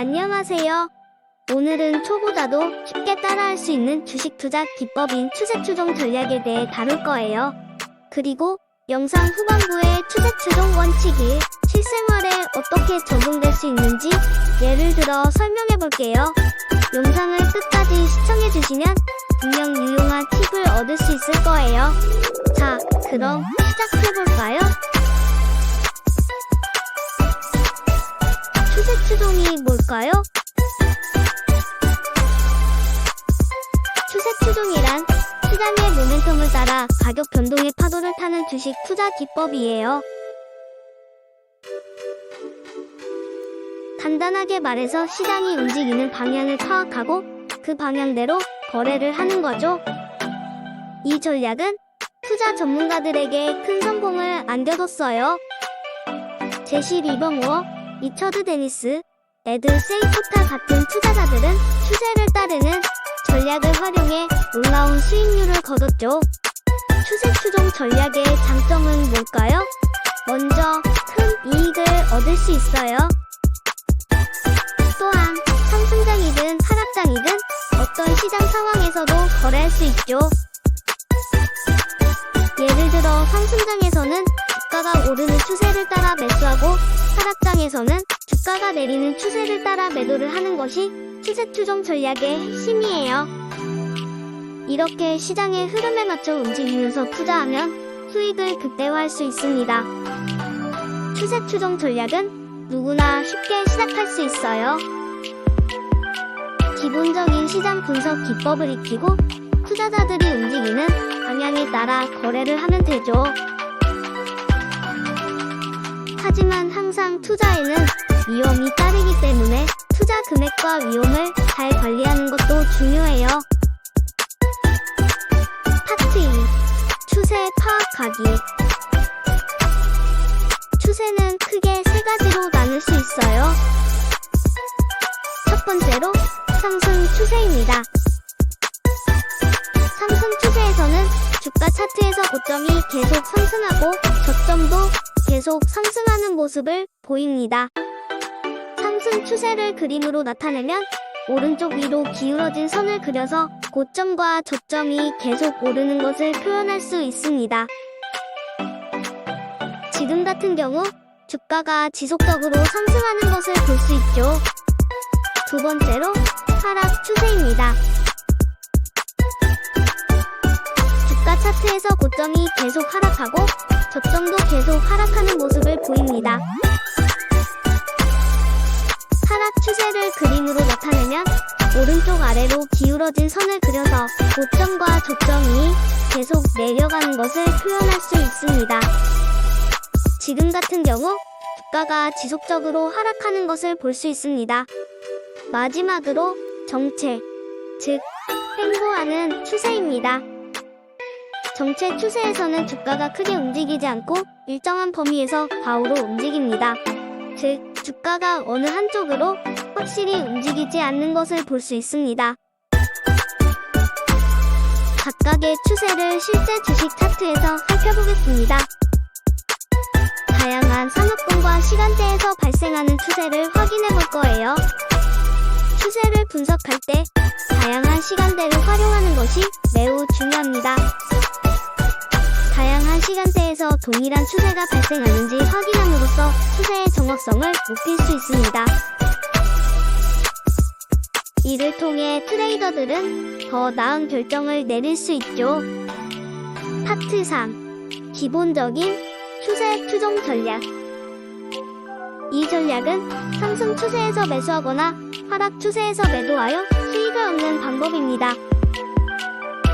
안녕하세요. 오늘은 초보자도 쉽게 따라할 수 있는 주식 투자 기법인 추세 추종 전략에 대해 다룰 거예요. 그리고 영상 후반부에 추세 추종 원칙이 실생활에 어떻게 적용될 수 있는지 예를 들어 설명해 볼게요. 영상을 끝까지 시청해 주시면 분명 유용한 팁을 얻을 수 있을 거예요. 자, 그럼 시작해 볼까요? 추세 추종이 뭘까요? 추세 추종이란 시장의 모멘텀을 따라 가격 변동의 파도를 타는 주식 투자 기법이에요. 간단하게 말해서 시장이 움직이는 방향을 파악하고 그 방향대로 거래를 하는 거죠. 이 전략은 투자 전문가들에게 큰 성공을 안겨줬어요. 제시 리버모어, 리처드 데니스, 에드 세이코타 같은 투자자들은 추세를 따르는 전략을 활용해 놀라운 수익률을 거뒀죠. 추세 추종 전략의 장점은 뭘까요? 먼저 큰 이익을 얻을 수 있어요. 또한 상승장이든 하락장이든 어떤 시장 상황에서도 거래할 수 있죠. 예를 들어 상승장에서는 주가가 오르는 추세를 따라 매수하고 하락장에서는 주가가 내리는 추세를 따라 매도를 하는 것이 추세 추종 전략의 핵심이에요. 이렇게 시장의 흐름에 맞춰 움직이면서 투자하면 수익을 극대화할 수 있습니다. 추세 추종 전략은 누구나 쉽게 시작할 수 있어요. 기본적인 시장 분석 기법을 익히고 투자자들이 움직이는 방향에 따라 거래를 하면 되죠. 하지만 항상 투자에는 위험이 따르기 때문에 투자 금액과 위험을 잘 관리하는 것도 중요해요. 파트 2. 추세 파악하기. 추세는 크게 세 가지로 나눌 수 있어요. 첫 번째로 상승 추세입니다. 상승 추세에서는 주가 차트에서 고점이 계속 상승하고 저점도 계속 상승하는 모습을 보입니다. 상승 추세를 그림으로 나타내면 오른쪽 위로 기울어진 선을 그려서 고점과 저점이 계속 오르는 것을 표현할 수 있습니다. 지금 같은 경우 주가가 지속적으로 상승하는 것을 볼 수 있죠. 두 번째로 하락 추세입니다. 주가 차트에서 고점이 계속 하락하고 저점도 계속 하락하는 모습을 보입니다. 하락 추세를 그림으로 나타내면 오른쪽 아래로 기울어진 선을 그려서 고점과 저점이 계속 내려가는 것을 표현할 수 있습니다. 지금 같은 경우 주가가 지속적으로 하락하는 것을 볼 수 있습니다. 마지막으로 정체, 즉 횡보하는 추세입니다. 정체 추세에서는 주가가 크게 움직이지 않고 일정한 범위에서 좌우로 움직입니다. 즉, 주가가 어느 한쪽으로 확실히 움직이지 않는 것을 볼 수 있습니다. 각각의 추세를 실제 주식 차트에서 살펴보겠습니다. 다양한 산업군과 시간대에서 발생하는 추세를 확인해 볼 거예요. 추세를 분석할 때 다양한 시간대를 활용하는 것이 매우 중요합니다. 다양한 시간대에서 동일한 추세가 발생하는지 확인함으로써 추세의 정확성을 높일 수 있습니다. 이를 통해 트레이더들은 더 나은 결정을 내릴 수 있죠. 파트 3. 기본적인 추세 추종 전략. 이 전략은 상승 추세에서 매수하거나 하락 추세에서 매도하여 수익을 얻는 방법입니다.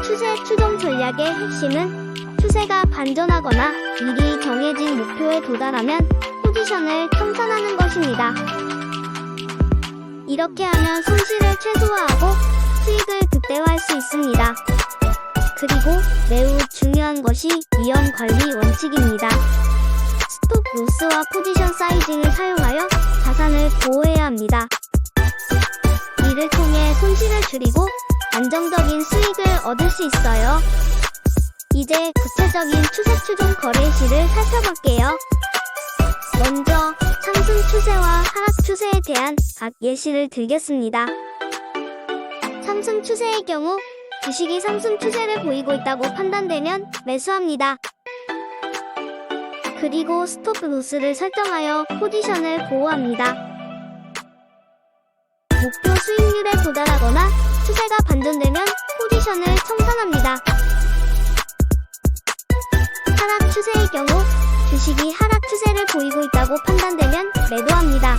추세 추종 전략의 핵심은 추세가 반전하거나 미리 정해진 목표에 도달하면 포지션을 청산하는 것입니다. 이렇게 하면 손실을 최소화하고 수익을 극대화할 수 있습니다. 그리고 매우 중요한 것이 위험 관리 원칙입니다. 스톱 로스와 포지션 사이징을 사용하여 자산을 보호해야 합니다. 이를 통해 손실을 줄이고 안정적인 수익을 얻을 수 있어요. 이제 구체적인 추세 추종 거래 시를 살펴볼게요. 먼저 상승 추세와 하락 추세에 대한 각 예시를 들겠습니다. 상승 추세의 경우 주식이 상승 추세를 보이고 있다고 판단되면 매수합니다. 그리고 스톱 로스를 설정하여 포지션을 보호합니다. 목표 수익률에 도달하거나 추세가 반전되면 포지션을 청산합니다. 하락 추세의 경우 주식이 하락 추세를 보이고 있다고 판단되면 매도합니다.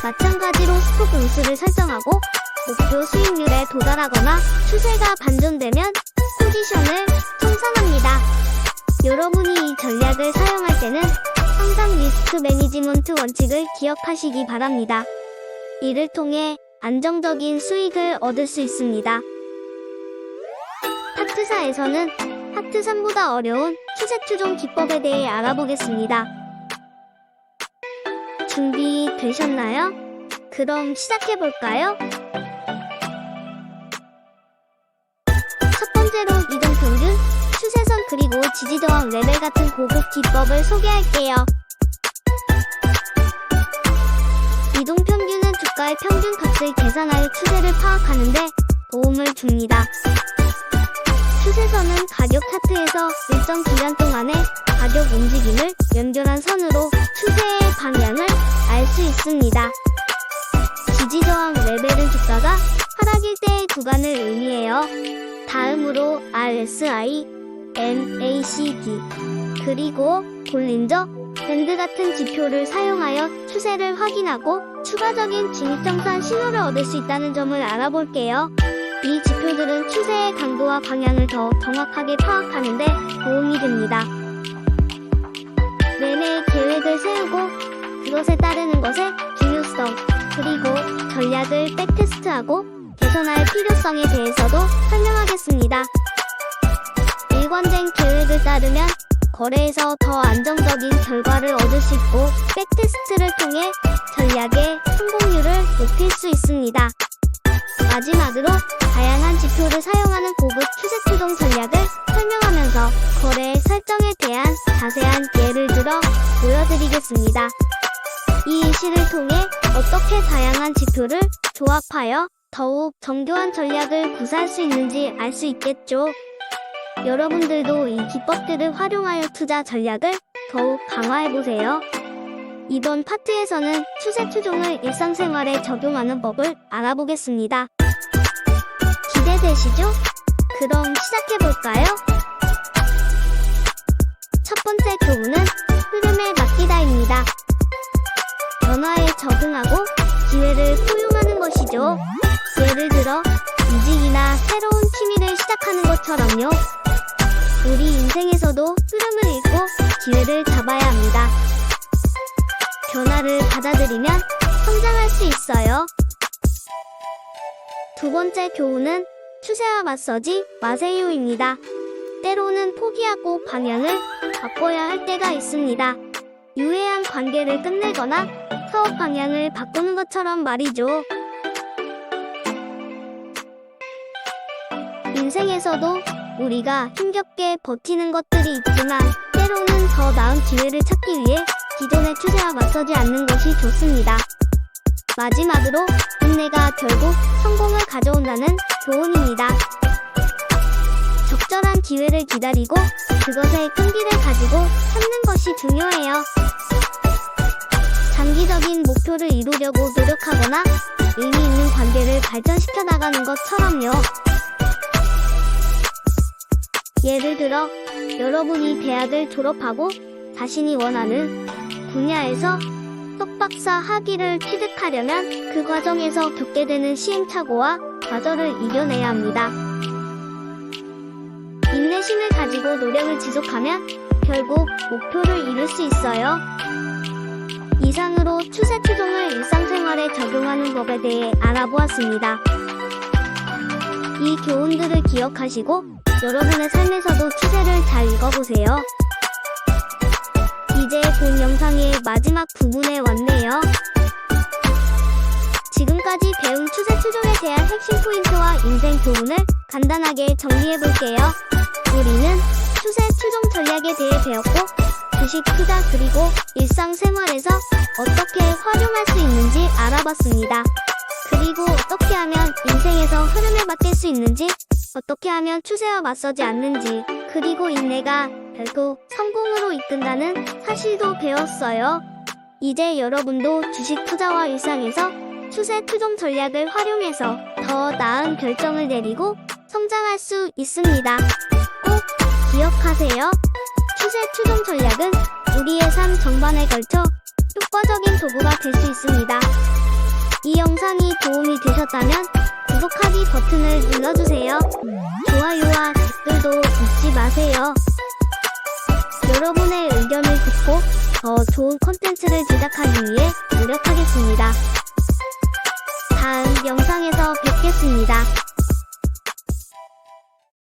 마찬가지로 스톱 로스를 설정하고 목표 수익률에 도달하거나 추세가 반전되면 포지션을 청산합니다. 여러분이 이 전략을 사용할 때는 항상 리스크 매니지먼트 원칙을 기억하시기 바랍니다. 이를 통해 안정적인 수익을 얻을 수 있습니다. 파트 4에서는 파트 3보다 어려운 추세 추종 기법에 대해 알아보겠습니다. 준비되셨나요? 그럼 시작해볼까요? 첫 번째로 이동평균, 추세선 그리고 지지저항 레벨 같은 고급 기법을 소개할게요. 이동평균은 주가의 평균 값을 계산하여 추세를 파악하는 데 도움을 줍니다. 추세선은 가격 차트에서 일정 기간 동안의 가격 움직임을 연결한 선으로 추세의 방향을 알 수 있습니다. 지지저항 레벨은 주가가 하락일 때의 구간을 의미해요. 다음으로 RSI, MACD, 그리고 볼린저 밴드 같은 지표를 사용하여 추세를 확인하고 추가적인 진입정산 신호를 얻을 수 있다는 점을 알아볼게요. 이 지표들은 추세의 강도와 방향을 더 정확하게 파악하는 데 도움이 됩니다. 매매 계획을 세우고 그것에 따르는 것의 중요성, 그리고 전략을 백테스트하고 개선할 필요성에 대해서도 설명하겠습니다. 일관된 계획을 따르면 거래에서 더 안정적인 결과를 얻을 수 있고 백테스트를 통해 전략의 성공률을 높일 수 있습니다. 마지막으로 다양한 지표를 사용하는 고급 추세 추종 전략을 설명하면서 거래 설정에 대한 자세한 예를 들어 보여드리겠습니다. 이 예시를 통해 어떻게 다양한 지표를 조합하여 더욱 정교한 전략을 구사할 수 있는지 알 수 있겠죠. 여러분들도 이 기법들을 활용하여 투자 전략을 더욱 강화해보세요. 이번 파트에서는 추세 추종을 일상생활에 적용하는 법을 알아보겠습니다. 기대되시죠? 그럼 시작해볼까요? 첫 번째 교훈은 흐름에 맡기다입니다. 변화에 적응하고 기회를 포용하는 것이죠. 예를 들어 이직이나 새로운 취미를 시작하는 것처럼요. 우리 인생에서도 흐름을 읽고 기회를 잡아야 합니다. 변화를 받아들이면 성장할 수 있어요. 두 번째 교훈은 추세와 맞서지 마세요입니다. 때로는 포기하고 방향을 바꿔야 할 때가 있습니다. 유해한 관계를 끝내거나 사업 방향을 바꾸는 것처럼 말이죠. 인생에서도 우리가 힘겹게 버티는 것들이 있지만 때로는 더 나은 기회를 찾기 위해 기존의 추세와 맞서지 않는 것이 좋습니다. 마지막으로 인내가 결국 성공을 가져온다는 교훈입니다. 적절한 기회를 기다리고 그것에 끈기를 가지고 참는 것이 중요해요. 장기적인 목표를 이루려고 노력하거나 의미 있는 관계를 발전시켜 나가는 것처럼요. 예를 들어 여러분이 대학을 졸업하고 자신이 원하는 분야에서 석박사 학위를 취득하려면 그 과정에서 겪게 되는 시행착오와 좌절을 이겨내야 합니다. 인내심을 가지고 노력을 지속하면 결국 목표를 이룰 수 있어요. 이상으로 추세 추종을 일상생활에 적용하는 법에 대해 알아보았습니다. 이 교훈들을 기억하시고 여러분의 삶에서도 추세를 잘 읽어보세요. 이제 본 영상의 마지막 부분에 왔네요. 지금까지 배운 추세 추종에 대한 핵심 포인트와 인생 교훈을 간단하게 정리해볼게요. 우리는 추세 추종 전략에 대해 배웠고 주식 투자 그리고 일상생활에서 어떻게 활용할 수 있는지 알아봤습니다. 그리고 어떻게 하면 인생에서 흐름에 맡길 수 있는지, 어떻게 하면 추세와 맞서지 않는지, 그리고 인내가 결국 성공으로 이끈다는 사실도 배웠어요. 이제 여러분도 주식 투자와 일상에서 추세 추종 전략을 활용해서 더 나은 결정을 내리고 성장할 수 있습니다. 꼭 기억하세요. 추세 추종 전략은 우리의 삶 전반에 걸쳐 효과적인 도구가 될 수 있습니다. 이 영상이 도움이 되셨다면 구독하기 버튼을 눌러주세요. 좋아요와 댓글도 잊지 마세요. 여러분의 의견을 듣고 더 좋은 콘텐츠를 제작하기 위해 노력하겠습니다. 다음 영상에서 뵙겠습니다.